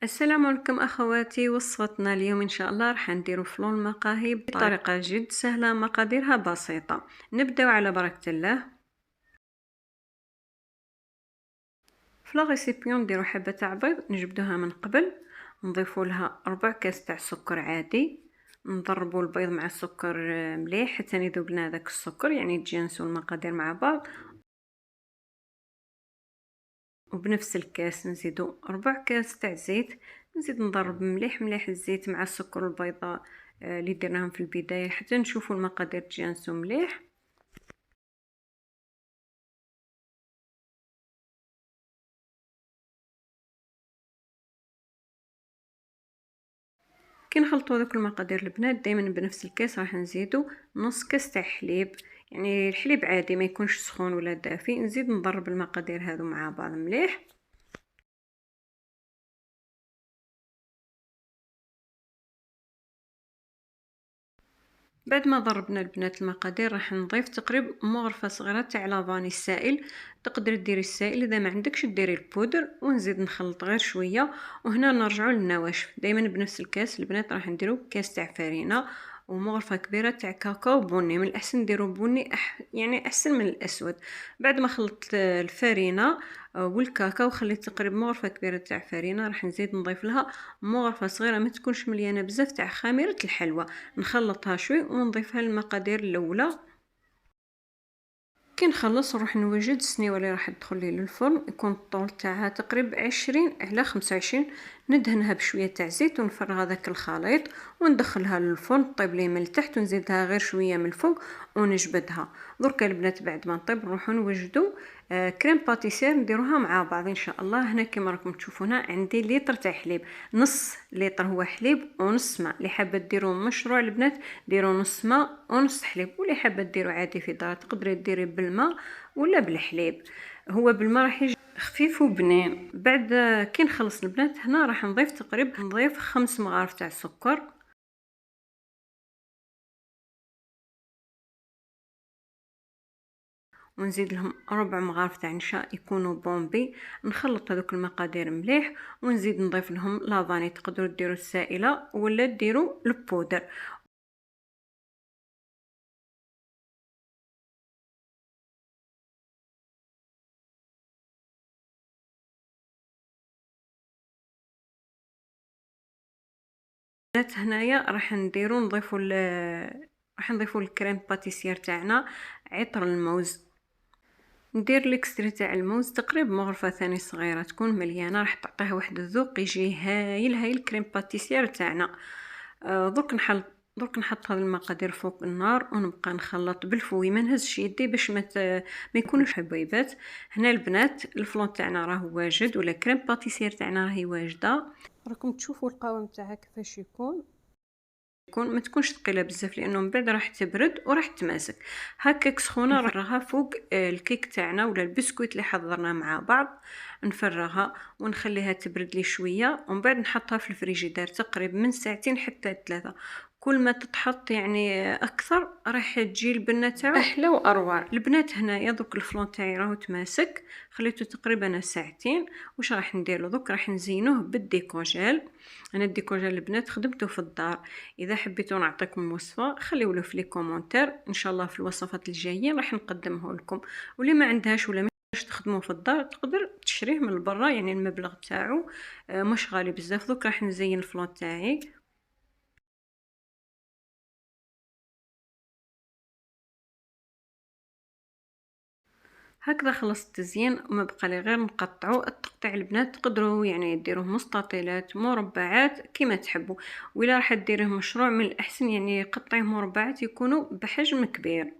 السلام عليكم اخواتي. وصفتنا اليوم ان شاء الله راح نديرو فلون المقاهي بطريقه جد سهله، مقاديرها بسيطه. نبداو على بركه الله. في لا ريسيبيون نديرو حبه تاع بيض نجبدوها من قبل، نضيفوا لها 4 كاس تاع سكر عادي، نضربوا البيض مع السكر مليح حتى يذوب لنا داك السكر، يعني تجانسوا المقادير مع بعض. وبنفس الكاس نزيدو 4 كاس تاع زيت، نزيد نضرب مليح مليح الزيت مع السكر والبيضة اللي درناهم في البداية حتى نشوفوا المقادير تجانسوا مليح. كي نخلطوا هذوك المقادير البنات دائما بنفس الكاس راح نزيدو نص كاس تاع حليب، يعني الحليب عادي ما يكونش سخون ولا دافي. نزيد نضرب المقادير هذو مع بعض مليح. بعد ما ضربنا البنات المقادير راح نضيف تقريبا مغرفه صغيره تاع لافاني السائل. تقدري ديري السائل، اذا ما عندكش ديري البودر، ونزيد نخلط غير شويه. وهنا نرجعوا للنواشف دائما بنفس الكاس البنات راح نديرو كاس تاع فرينه ومغرفه كبيره تاع كاكاو بني. من الاحسن ديروا بني يعني احسن من الاسود. بعد ما خلطت الفرينه والكاكاو خليت تقريبا مغرفه كبيره تاع فرينه، راح نزيد نضيف لها مغرفه صغيره ما تكونش مليانه بزاف تاع خميره الحلوى. نخلطها شوي ونضيفها للمقادير الاولى. كي نخلص نروح نوجد السنيوه اللي راح تدخل لي للفرن، يكون الطول تاعها تقريبا 20 على 25. ندهنها بشويه تاع زيت ونفرغ هذاك الخليط وندخلها للفرن طيب لي من التحت، ونزيدها غير شويه من الفوق ونجبدها. درك البنات بعد ما نطيب نروحو نوجدو كريم باتيسير نديروها مع بعض ان شاء الله. هنا كما راكم تشوفوا هنا عندي لتر تاع حليب، نص لتر هو حليب ونص ماء. اللي حابه ديروا مشروع البنات ديروا نص ماء ونص حليب، واللي حابه ديروا عادي في دار تقدري ديري بالماء ولا بالحليب. هو بالماء راح يجي خفيف وبنين. بعد كي نخلص البنات هنا راح نضيف تقريبا 5 مغارف تاع السكر، ونزيد لهم 4 مغارف تاع نشا يكونوا بومبي. نخلط هذوك المقادير مليح ونزيد نضيف لهم لافاني، تقدروا ديروا السائله ولا ديروا البودر. هنايا راح نضيفوا الكريم باتيسير تاعنا عطر الموز. ندير ليكستري تاع الموز تقريبا مغرفه ثاني صغيره تكون مليانه، راح تعطيه واحد الذوق يجي هايل هايل الكريم باتيسير تاعنا. درك نحط هذه المقادير فوق النار ونبقى نخلط بالفوي، ما نهزش يدي باش ما يكونوش حبيبات. هنا البنات الفلون تاعنا راه واجد، ولا كريم باتيسير تاعنا راهي واجده. راكم تشوفوا القوام تاعها كيفاش يكون ما تكونش ثقيله بزاف لانه من بعد راح تبرد وراح تماسك. هكاك سخونه نفرغها فوق الكيك تاعنا ولا البسكويت اللي حضرنا مع بعض. نفرغها ونخليها تبرد لي شويه، ومن بعد نحطها في الفريجيدير تقريبا من ساعتين حتى 3. كل ما تتحط يعني اكثر راح تجي البنه تاعو احلى واروع. البنات هنايا دوك الفلون تاعي راهو تماسك، خليته تقريبا ساعتين. واش راح نديرو دوك؟ راح نزينوه بالديكوجيل. انا الديكوجيل البنات خدمته في الدار، اذا حبيتوا نعطيكم وصفه خليوله في لي كومونتير، ان شاء الله في الوصفات الجايين راح نقدمه لكم. واللي ما عندهاش ولا باش تخدموه في الدار تقدر تشريه من برا، يعني المبلغ تاعو مش غالي بزاف. دوك راح نزين الفلون تاعي. هكذا خلصت التزيين وما بقى لي غير نقطعو. التقطيع البنات تقدروا يعني ديروه مستطيلات مربعات كما تحبوا، ولا راح ديروه مشروع من الاحسن يعني قطعيه مربعات يكونوا بحجم كبير.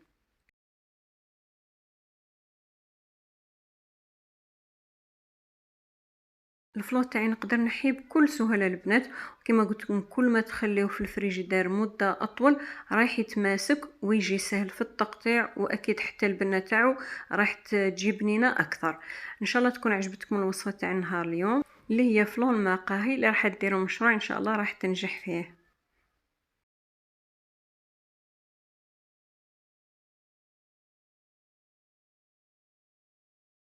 الفلو تاعي نقدر نحيه بكل سهوله البنات، وكما قلت لكم كل ما تخليوه في الفريجيدير مده اطول راح يتماسك ويجي سهل في التقطيع، واكيد حتى البنه تاعو راح تجي بنينه اكثر. ان شاء الله تكون عجبتكم الوصفه تاع نهار اليوم اللي هي فلون مقاهي. اللي راح ديروا مشروع ان شاء الله راح تنجح فيه.